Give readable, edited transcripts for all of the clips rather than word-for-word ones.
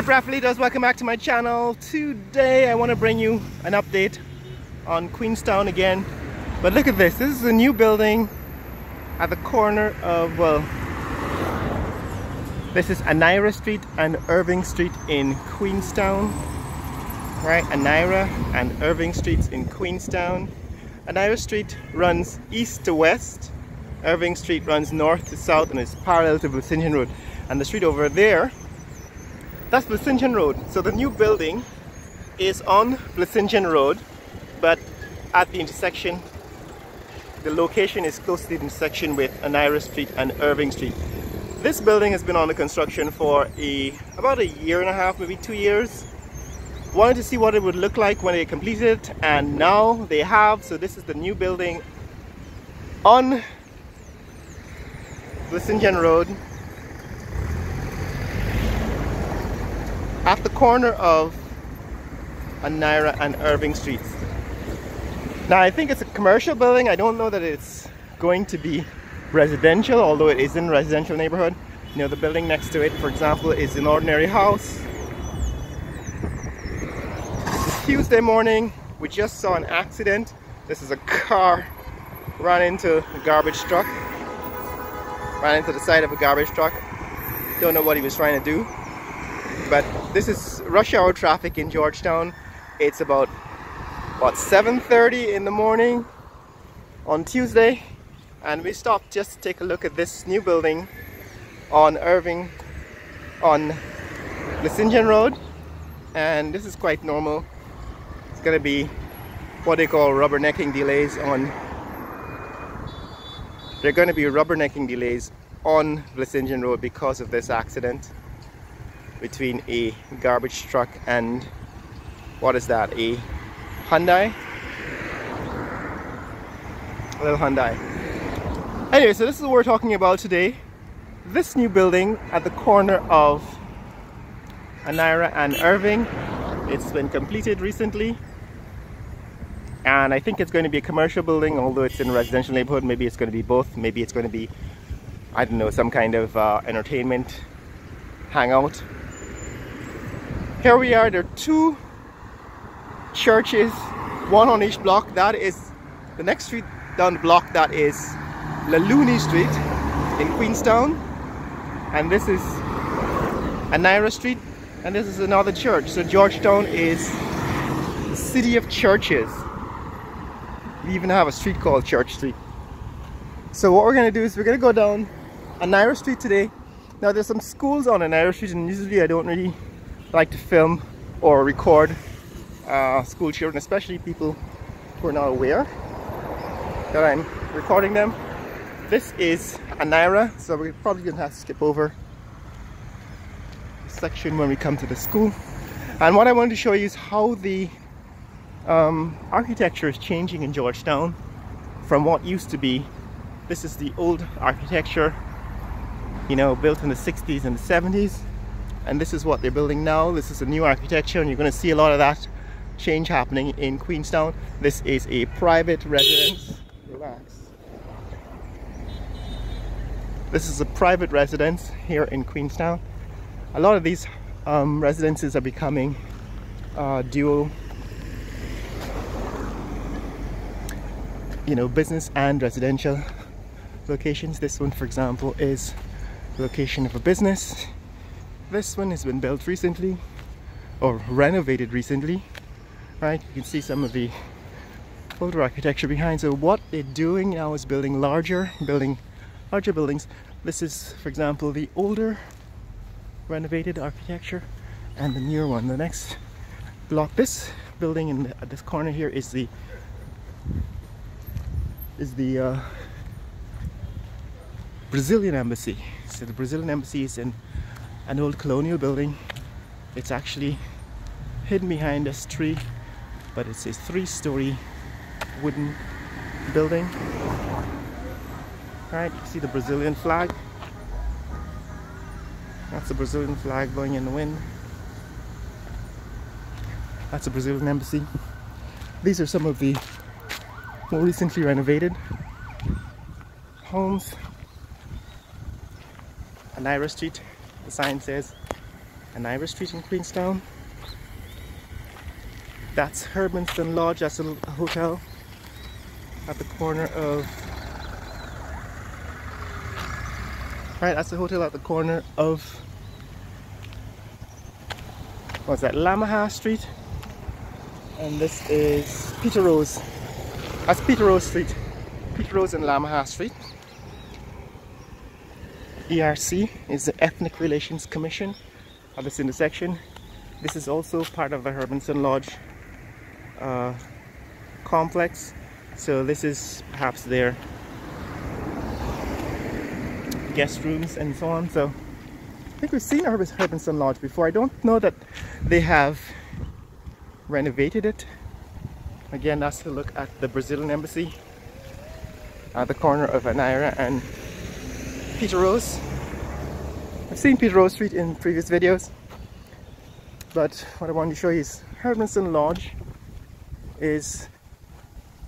up, Raffalitos? Welcome back to my channel. Today I want to bring you an update on Queenstown again. But look at this. This is a new building at the corner of, well, this is Anira Street and Irving Street in Queenstown. Right, Anira and Irving Streets in Queenstown. Anira Street runs east to west. Irving Street runs north to south and is parallel to Blasinjan Road. And the street over there, that's Blasinjan Road. So the new building is on Blasinjan Road, but at the intersection, the location is close to the intersection with Anira Street and Irving Street. This building has been under construction for about a year and a half, maybe 2 years. Wanted to see what it would look like when they completed it, and now they have. So this is the new building on Queenstown Road at the corner of Anira and Irving Streets. Now I think it's a commercial building. I don't know that it's going to be residential, although it is in a residential neighborhood. You know, the building next to it, for example, is an ordinary house. It's Tuesday morning. We just saw an accident. This is a car ran into a garbage truck. Ran into the side of a garbage truck. Don't know what he was trying to do. But this is rush hour traffic in Georgetown. It's about, what, 7:30 in the morning on Tuesday. And we stopped just to take a look at this new building on Blasinjan Road. And this is quite normal. It's going to be what they call rubbernecking delays on. There are going to be rubbernecking delays on Blasinjan Road because of this accident between a garbage truck and, what is that, a Hyundai? A little Hyundai. Anyway, so this is what we're talking about today. This new building at the corner of Anira and Irving. It's been completed recently. And I think it's going to be a commercial building, although it's in a residential neighborhood. Maybe it's going to be both. Maybe it's going to be, I don't know, some kind of entertainment hangout. Here we are. There are two churches, one on each block. That is the next street down the block. That is Laluni Street in Queenstown. And this is Anira Street. And this is another church. So Georgetown is the city of churches. We even have a street called Church Street. So what we're going to do is we're going to go down Anira Street today. Now there's some schools on Anira Street, and usually I don't really like to film or record school children, especially people who are not aware that I'm recording them. This is Anira, so we're probably going to have to skip over this section when we come to the school. And what I wanted to show you is how the architecture is changing in Georgetown from what used to be. This is the old architecture, you know, built in the 60s and the 70s, and this is what they're building now. This is a new architecture, and you're going to see a lot of that change happening in Queenstown. This is a private residence. Relax. This is a private residence here in Queenstown. A lot of these residences are becoming dual, you know, business and residential locations. This one, for example, is the location of a business. This one has been built recently or renovated recently, right? You can see some of the older architecture behind. So what they're doing now is building larger buildings. This is, for example, the older renovated architecture and the newer one. The next block, this building at this corner here is the Brazilian embassy. So the Brazilian embassy is in an old colonial building. It's actually hidden behind this tree, but it's a 3-story wooden building. Right, you see the Brazilian flag. That's the Brazilian flag blowing in the wind. That's the Brazilian embassy. These are some of the more recently renovated homes. Anira Street, the sign says. Anira Street in Queenstown. That's Hermanston Lodge, that's a hotel at the corner of... Right, that's the hotel at the corner of... What's that? Lamaha Street. And this is Peter Rose. That's Peter Rose Street. Peter Rose and Lamaha Street. ERC is the Ethnic Relations Commission of this intersection. This is also part of the Hermanston Lodge complex. So this is perhaps their guest rooms and so on. So I think we've seen Hermanston Lodge before. I don't know that they have renovated it. Again, that's a look at the Brazilian embassy at the corner of Anira and Peter Rose. I've seen Peter Rose Street in previous videos, but what I wanted to show you is Hermanston Lodge is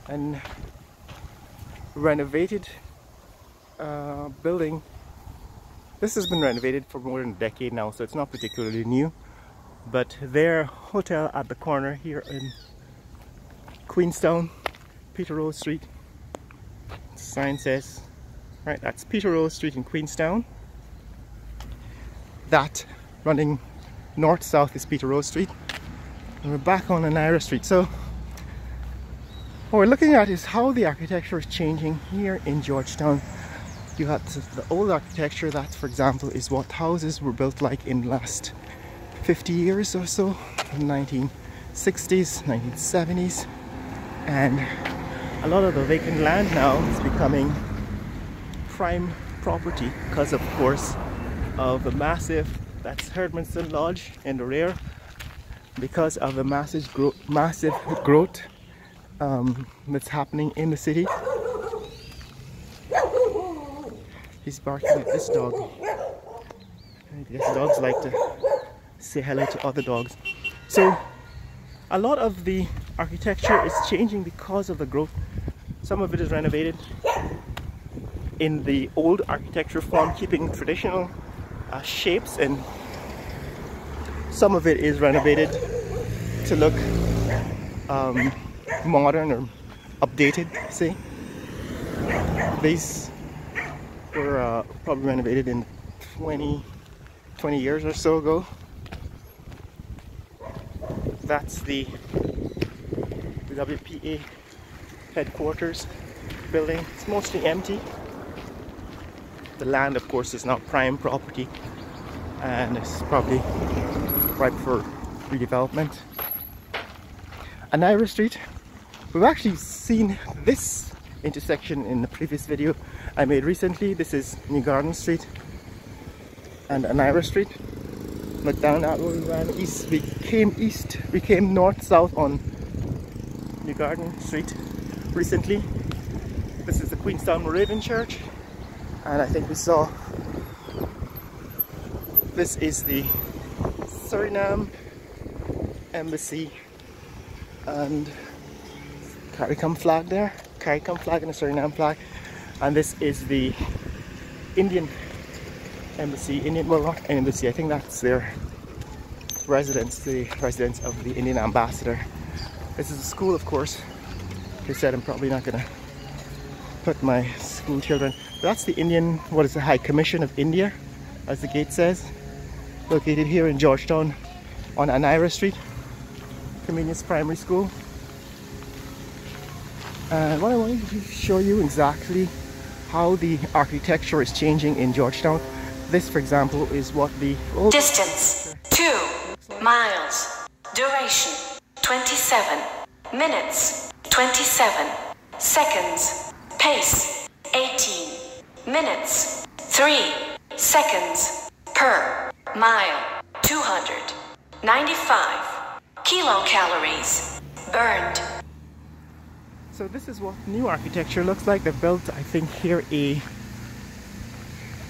an renovated building. This has been renovated for more than a decade now, so it's not particularly new. But their hotel at the corner here in Queenstown, Peter Rose Street, the sign says, right, that's Peter Rose Street in Queenstown. That running north-south is Peter Rose Street. And we're back on Anira Street. So what we're looking at is how the architecture is changing here in Georgetown. You have the old architecture that, for example, is what houses were built like in the last 50 years or so, 1960s, 1970s, and a lot of the vacant land now is becoming prime property because, of course, of the massive, that's Hermanston Lodge in the rear, because of the massive growth that's happening in the city. He's barking at this dog. I guess dogs like to say hello to other dogs. So a lot of the architecture is changing because of the growth. Some of it is renovated in the old architecture form, keeping traditional shapes, and some of it is renovated to look modern or updated, say. These were probably renovated in 20 years or so ago. That's the WPA headquarters building. It's mostly empty. The land, of course, is now prime property and it's probably ripe for redevelopment. Anira Street. We've actually seen this intersection in the previous video I made recently. This is New Garden Street and Anira Street. But down that road we ran east. We came north-south on New Garden Street recently. This is the Queenstown Moravian Church, and I think we saw this is the Suriname embassy and CARICOM flag there, CARICOM flag and a Suriname flag, and this is the Indian embassy, well, not embassy, I think that's their residence, the residence of the Indian ambassador. This is a school, of course. They said I'm probably not gonna put my school children. That's the Indian, what is the High Commission of India, as the gate says, located here in Georgetown on Anira Street, Convenience Primary School. And what I wanted to show you exactly how the architecture is changing in Georgetown. This, for example, is what the old distance 2 miles, duration 27 minutes, 27 seconds, pace 18 minutes, 3 seconds per mile, 295 kilocalories burned. So this is what new architecture looks like. They've built, I think, here a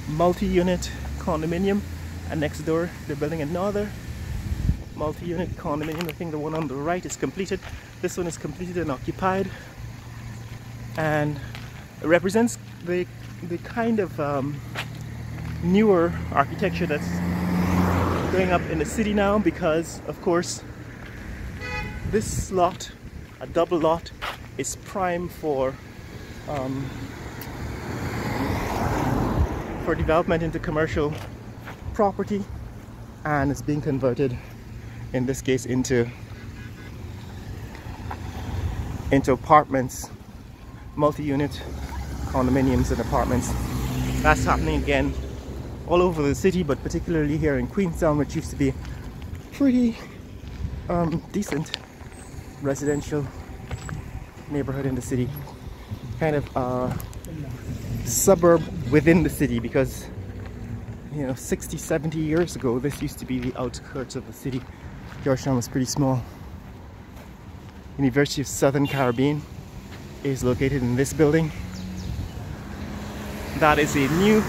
multi-unit condominium, and next door they're building another multi-unit condominium. I think the one on the right is completed. This one is completed and occupied, and it represents the kind of newer architecture that's going up in the city now because, of course, this lot, a double lot, is prime for development into commercial property, and it's being converted, in this case, into apartments, multi-unit condominiums and apartments. That's happening again all over the city, but particularly here in Queenstown, which used to be pretty decent residential neighborhood in the city, kind of a suburb within the city, because, you know, 60-70 years ago this used to be the outskirts of the city. Georgetown was pretty small. University of Southern Caribbean is located in this building. That is a new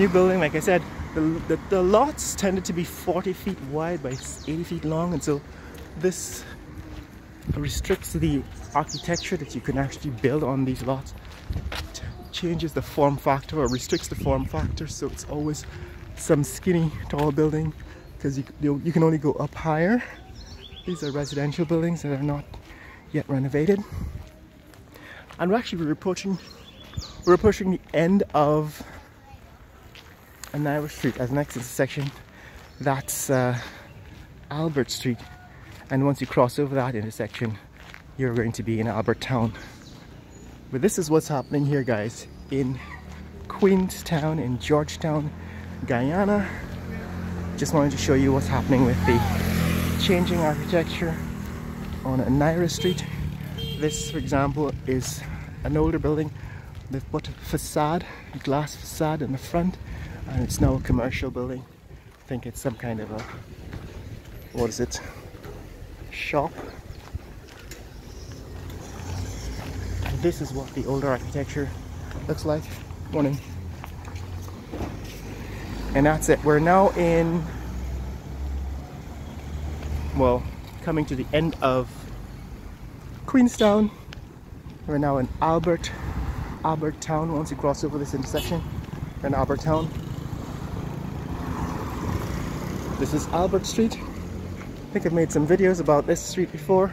building. Like I said, the lots tended to be 40 feet wide by 80 feet long, and so this restricts the architecture that you can actually build on these lots. It changes the form factor, or restricts the form factor, so it's always some skinny tall building, because you can only go up higher. These are residential buildings that are not yet renovated. And we're approaching the end of Anira Street as next intersection. That's Albert Street, and once you cross over that intersection, you're going to be in Albert Town. But this is what's happening here, guys, in Queenstown in Georgetown, Guyana. Just wanted to show you what's happening with the changing architecture on Anira Street. This, for example, is an older building. They've put a facade, a glass facade in the front, and it's now a commercial building. I think it's some kind of a, what is it, shop. And this is what the older architecture looks like. Morning. And that's it. We're now in, well, coming to the end of Queenstown. We're now in Albert Town. Once you cross over this intersection, we're in Albert Town. This is Albert Street. I think I've made some videos about this street before.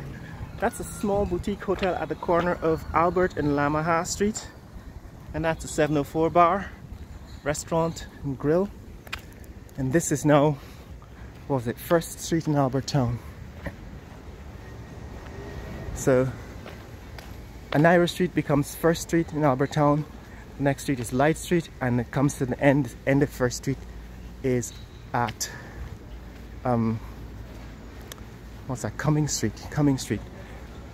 That's a small boutique hotel at the corner of Albert and Lamaha Street. And that's a 704 bar, restaurant and grill. And this is now, what was it, First Street in Albert Town. So Anira Street becomes First Street in Albert Town. The next street is Light Street, and it comes to the end of First Street is at what's that, Cumming Street.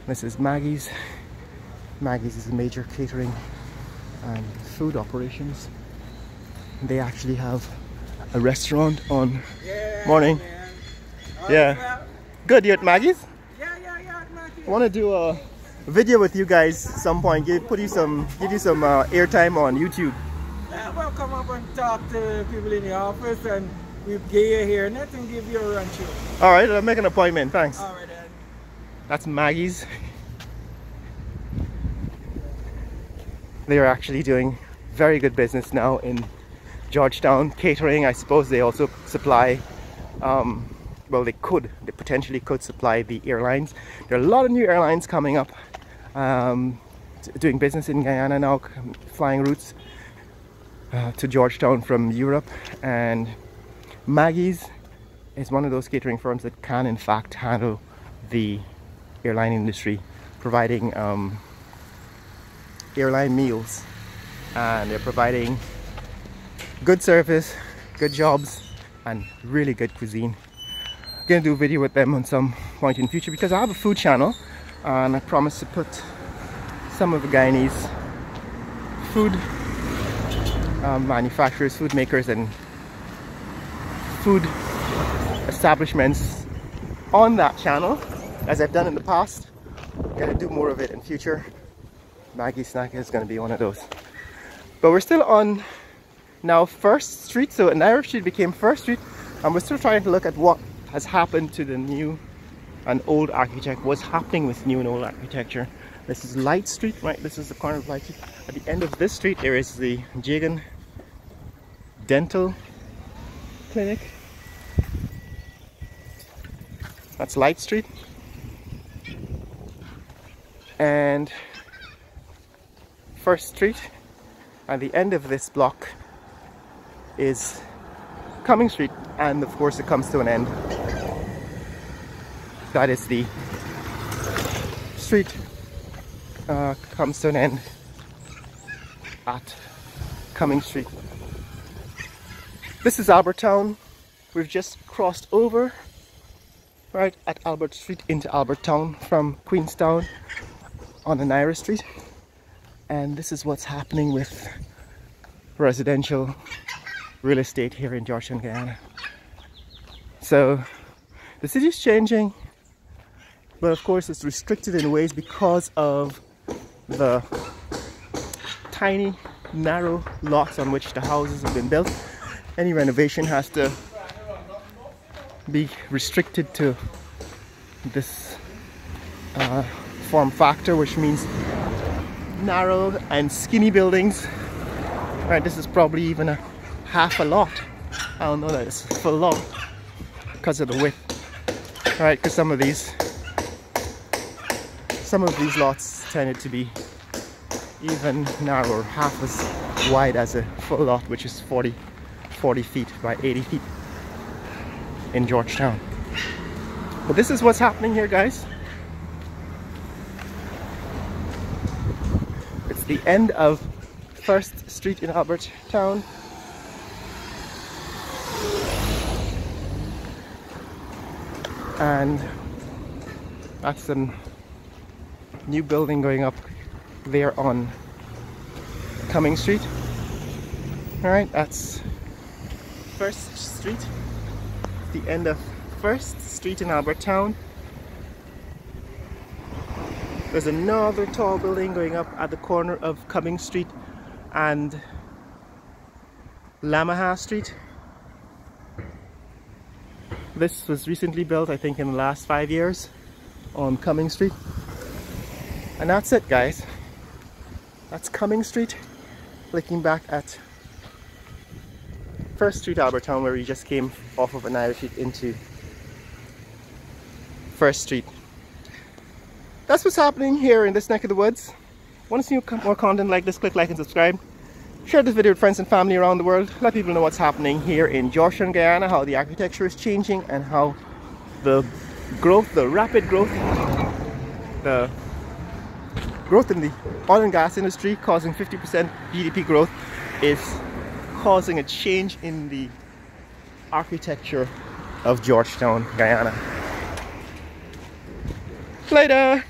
This is Maggie's. Maggie's is a major catering and food operations. They actually have a restaurant on morning. Yeah. Good, you at Maggie's? Yeah, at Maggie's. I want to do a video with you guys at some point. Give you some airtime on YouTube. Yeah, well, come up and talk to people in the office, and we'll get you here. Nothing, give you a run through. All right, I'll make an appointment. Thanks. All right, then. That's Maggie's. They are actually doing very good business now in Georgetown. Catering, I suppose they also supply, well, they potentially could supply the airlines. There are a lot of new airlines coming up, doing business in Guyana now, flying routes to Georgetown from Europe. And Maggie's is one of those catering firms that can in fact handle the airline industry, providing airline meals, and they're providing good service, good jobs, and really good cuisine. I'm gonna do a video with them on some point in the future, because I have a food channel and I promise to put some of the Guyanese food manufacturers, food makers, and food establishments on that channel, as I've done in the past. I'm gonna do more of it in future. Maggie's Snack is gonna be one of those. But we're still on now First Street, so Anira Street became First Street, and we're still trying to look at what has happened to the new and old architecture, what's happening with new and old architecture. This is Light Street, right? This is the corner of Light Street. At the end of this street there is the Jagan Dental clinic. That's Light Street. And First Street. At the end of this block is Cumming Street, and of course it comes to an end. That is the street comes to an end at Cumming Street. This is Albertown. We've just crossed over right at Albert Street into Albertown from Queenstown on Anira Street, and this is what's happening with residential real estate here in Georgetown, Guyana. So the city is changing, but of course it's restricted in ways because of the tiny narrow lots on which the houses have been built. Any renovation has to be restricted to this form factor, which means narrow and skinny buildings. Right, this is probably even a half a lot. I don't know that it's full lot because of the width. Right, because some of these lots tended to be even narrower, half as wide as a full lot, which is 40 feet by 80 feet in Georgetown. But this is what's happening here, guys. It's the end of First Street in Albertown. And that's a new building going up there on Cumming Street. Alright, that's First Street. The end of First Street in Albertown. There's another tall building going up at the corner of Cumming Street and Lamaha Street. This was recently built, I think, in the last 5 years on Cumming Street. And that's it, guys. That's Cumming Street, looking back at First Street, Albertown, where we just came off of Anira Street into First Street. That's what's happening here in this neck of the woods. Want to see more content like this? Click like and subscribe. Share this video with friends and family around the world. Let people know what's happening here in Georgetown, Guyana, how the architecture is changing, and how the rapid growth in the oil and gas industry, causing 50% GDP growth, is causing a change in the architecture of Georgetown, Guyana. Later!